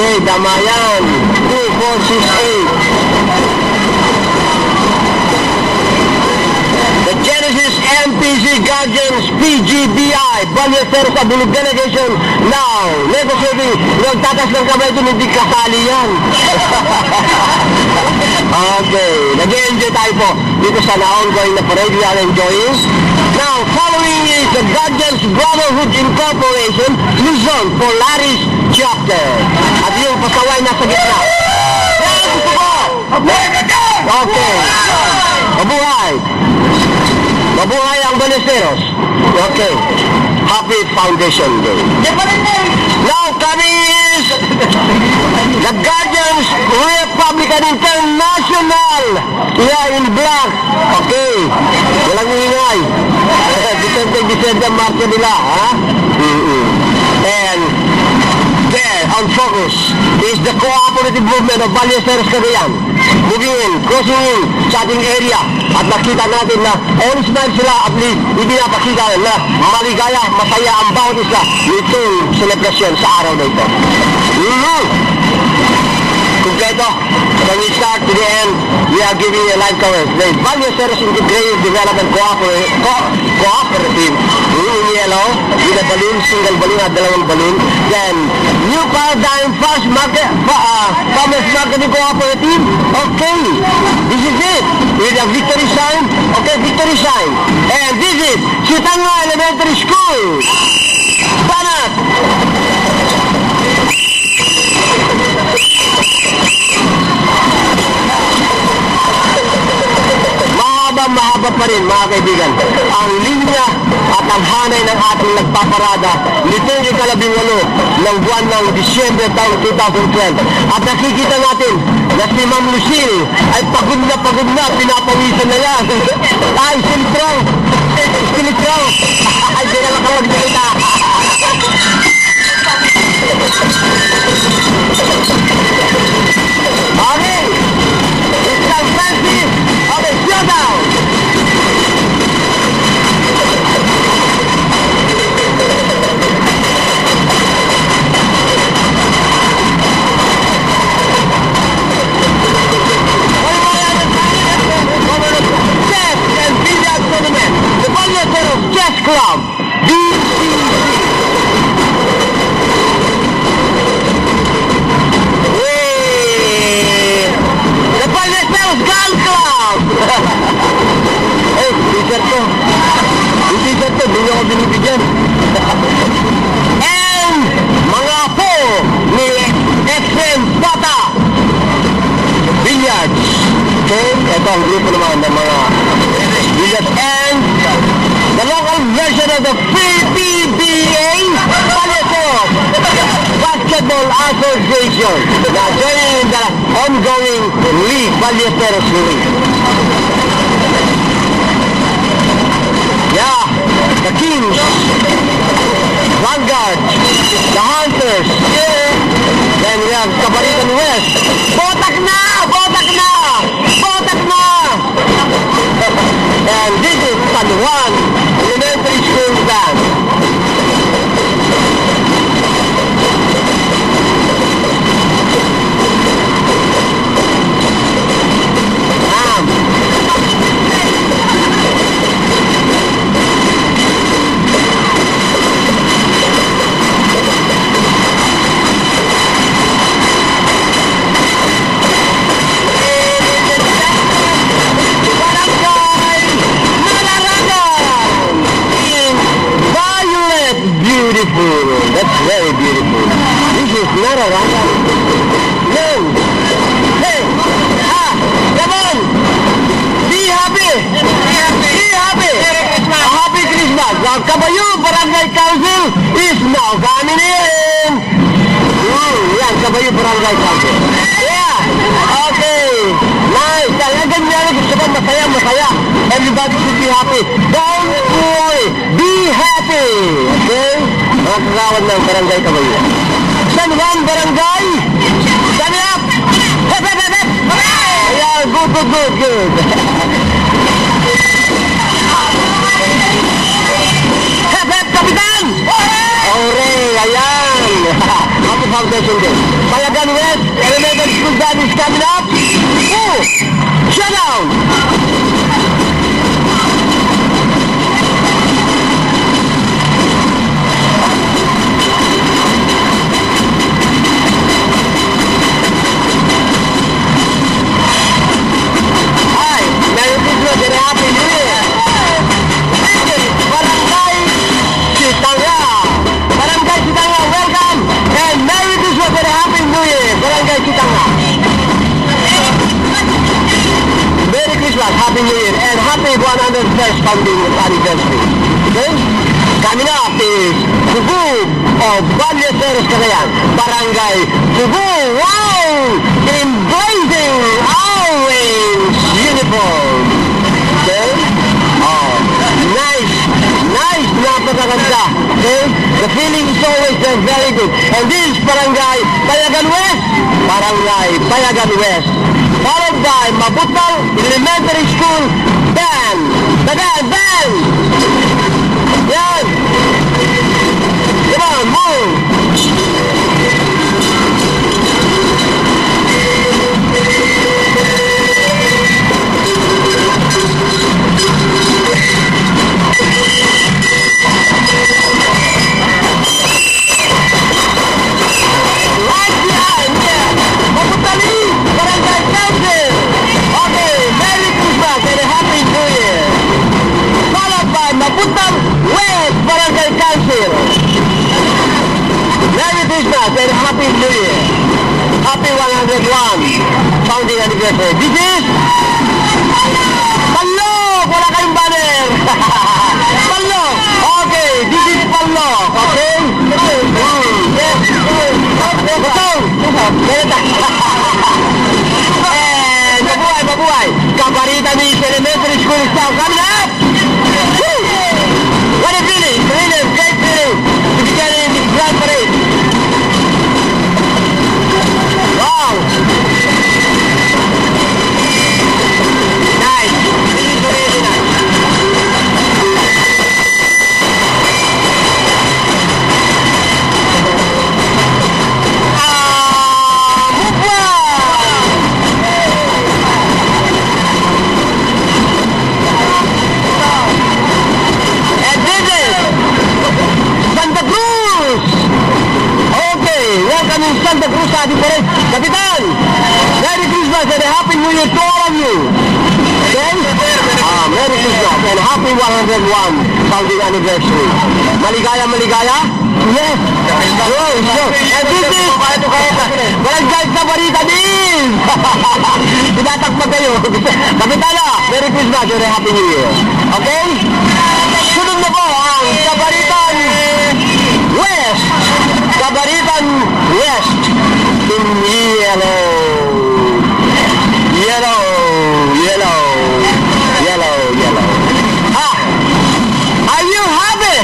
Okay, Damayan. 2468. The Genesis MPC Guardians PGBI Ballesteros Abulog Delegation now negotiating. Nagtatas ng kamay ito, hindi kasali yan. Okay, nag-enjoy tayo po dito sa na-ongoing na parade. We are enjoying. Now, following is the Guardians Brotherhood Incorporation Luzon Polaris Chapter. At yung pasaway nasa gitna. Yan, gusto ko! Okay. Mabuhay! Mabuhay ang Ballesteros. Okay. Happy Foundation Day. Now coming is the Guardians Republican International. Yeah, in black. Okay. Walang ingay. December marcha nila, ha? And there, on focus, is the cooperative movement of Ballesteros Cagayan. Moving in, crossing in sa ating area. At nakita natin na all smile sila at least ipinapakita na maligaya, masaya ang bawat isa nitong celebration sa araw na ito. Kompleto. From the start to the end, we are giving you a live coverage. The Ballesteros Integrated Development Cooperative in yellow with a balloon, single balloon at dalawang balloon. Then, New Paradigm Farmers Marketing Cooperative. Okay, this is it. With a victory sign. Okay, victory sign. And this is Sitanga Elementary School. Banat. Mahaba pa rin, mga kaibigan, ang linya at ang hanay ng ating nagpaparada nitong ika-18 ng buwan ng Disyembre taong 2012. At nakikita natin na si Ma'am Lucille ay pagod na, pinapawisan na yan. Ay, silitrong, ay, di na nakawagsalita. Okay, it's time fancy. Okay, showdown. Chess and billiard tournament. The Ballesteros Chess Club. The Ballesteros Golf Club. Eh, t-shirt ko. Yung t-shirt ko, hindi ako binibigyan. And mga po ni XM Bata Billiards. Okay, ito ang grupo naman ng mga billiards. And the local version of the PBA Ballesteros Basketball Association. Now joining in the ongoing league, Ballesteros League. Yeah, the Kings, Vanguard, the Hunters, then we have Kabaritan West. Botak na! And this is San Juan Elementary School Band. That's very beautiful. This is not a random. No. Hey. Come on. Be happy. Be happy. A happy Christmas. Now, Kabayo Barangay Council is now coming in. Yan, Kabayo Barangay Council. Yeah. Okay. Nice. Talagang yan. Gusto ko masaya. Everybody should be happy. Don't worry. Be happy. Okay? Mga kagawad ng Barangay Kabayo. San Juan Barangay. Stand up. Hep. Ayan, good. Hep, Kapitan. Ore, ayan. Happy Foundation Day. Palaga is coming up. Oh, shut down. Hi, Merry Christmas and Happy New Year. This is Barangay Sitanga. Barangay Sitanga, welcome and Merry Christmas and Happy New Year. Barangay Sitanga. Merry Christmas, Happy New Year, and Happy 101st founding anniversary. Okay? Coming up is Sugu of Ballesteros, Cagayan. Barangay Sugu, wow! In blazing orange uniform. Okay? Oh, nice, napakaganda. Okay? The feeling is always very good. And this is Barangay Payagan West. Barangay Payagan West. Followed by Mabutang Elementary School Band. Band! Yan! Come on, move! Right behind, yeah! Mabutali, Barangay Council! Okay, Merry Christmas and a Happy New Year! Followed by Mabutang West Barangay Council! Merry Christmas and a Happy New Year! Happy 101 founding anniversary. This is Palok! Wala kayong banner! Palok! Okay, this is Palok. Okay? Yes. Butong! Ganito. And mabuhay! Kabaritan ni Elementary School is now coming up! Woo! What a feeling! Great feeling to be carrying this grand parade. Wow! Nice! This is really nice. And this is Santa Cruz! Okay, welcome in Santa Cruz sa ating parade. Kapitan! Merry Christmas and a Happy New Year to all of you! Okay? Merry Christmas and Happy 101 founding anniversary. Maligaya? Yes! Sure. And this is Barangay Sabarita din! Tinatakpag kayo. Kapitana, Merry Christmas and a Happy New Year. Okay? Sunod na po ang Sabaritan West. Sabaritan West in yellow. Are you happy?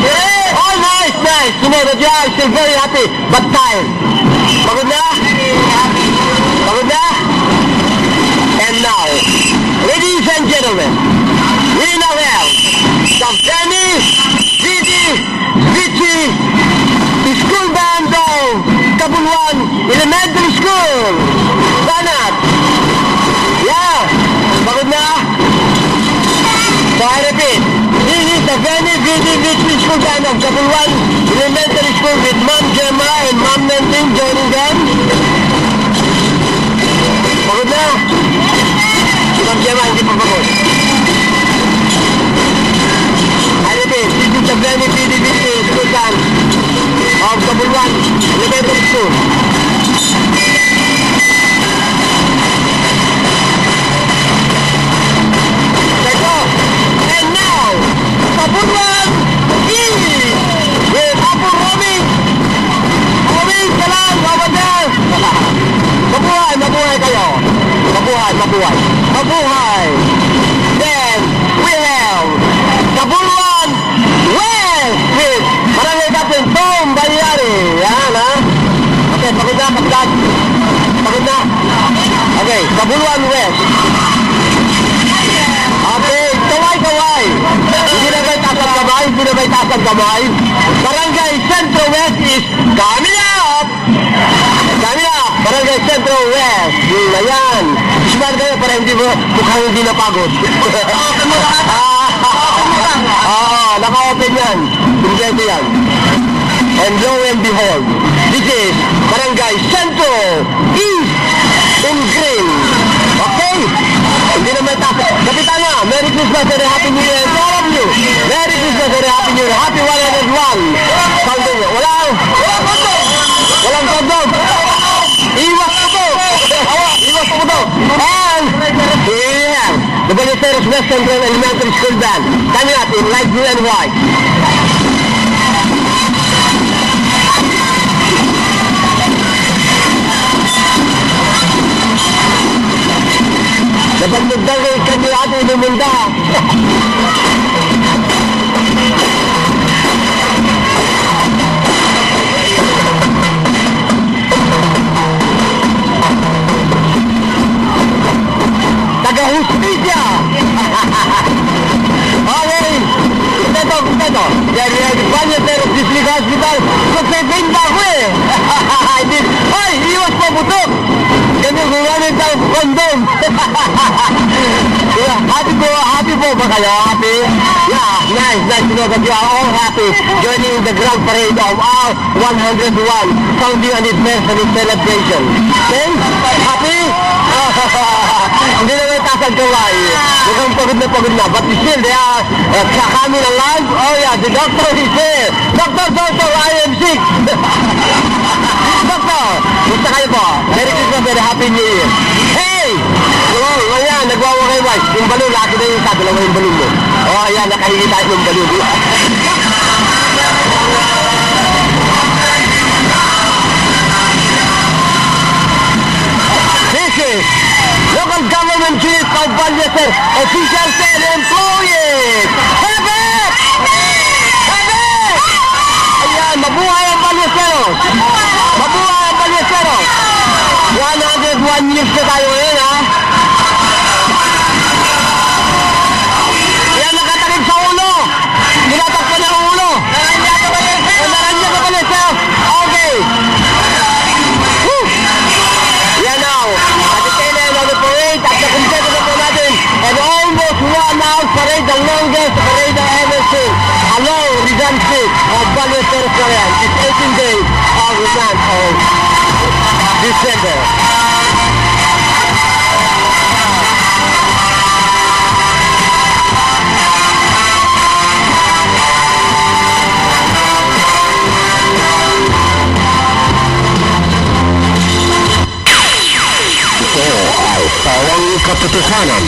Yes. Oh, nice. You know that you are still very happy, but tired. Pagod na? And now, ladies and gentlemen, we now have the Benny Vici School Band of Kabuluan Elementary School. Banat. Yeah. Pagod na? So I repeat, this is the Benny Vici School Band of Kabuluan Elementary School with Ma'am Gemma and Ma'am Nanting joining them. Pagod na? Si Ma'am Gemma hindi pa pagod. I repeat, this is the Benny Vici School Band of Kabuluan Elementary School. And now, Kabuluan East with Apo Romy. Ka lang, over there. Mabuhay kayo. Mabuhay. Then, we have Kabuluan West with Barangay Captain Tom Bayari. Yan, ha? Okay, pagod na. Okay, Kabuluan West. Okay, kaway. Hindi na may tasang kamay. Barangay Centro West is coming up. Barangay Centro West. Yun na yan. Smart kayo para hindi mo mukhang hindi napagod. Naka-open yan. Kompleto yan. And lo and behold, this is Barangay Centro East in green. Okay? Hindi naman tapos. Kapitana, Merry Christmas and Happy New Year to all of you. Merry Christmas and Happy New Year. Happy 101. Sounding nyo. Walang kondom. Iwas po to. Iwas po to. And here you have the Ballesteros West Central Elementary School Band coming up in light blue and white. Dapat magdagay kami ato inumunda. Taga-hustisya! Okay, kumpleto. Dari Ballesteros District Hospital, magpipin ba ako eh? Ay, iwas pa putok! Ganyan gumamit ng kondom! Yeah, happy po ba kayo? Happy? Yeah, nice to know that you are all happy joining the grand parade of our 101 founding anniversary celebration. Okay? Happy? Hindi naman tasag kamay. Mukhang pagod na. But still, they are coming alive. Oh yeah, the doctor is here. Doctor, I am sick. Doctor, gusto kayo po? Merry Christmas and Happy New Year. Hey! Hello, ayan, nagwawakay-wise. Yung balon, laki na yung dalawa yung balon mo. Oh, ayan, nakahingi tayo ng balon. This is local government chief of Ballesteros, officials and employees. Happy! Ayan, mabuhay ang Ballesteros. Mabuhay ang Ballesteros. 101 years na tayo ngayon, ha? Yan, nakatakip sa ulo. Tinatakpan ang ulo. Naranya ka Ballesteros. Okay. Woo! Yan now. At the tail end of the parade, at the kumpleto na po natin, and almost 1 hour parade, the longest parade I've ever seen. Along Rizal Street of Ballesteros Korean. This 18 days of the month of December. Ito ay pawang katotohanan.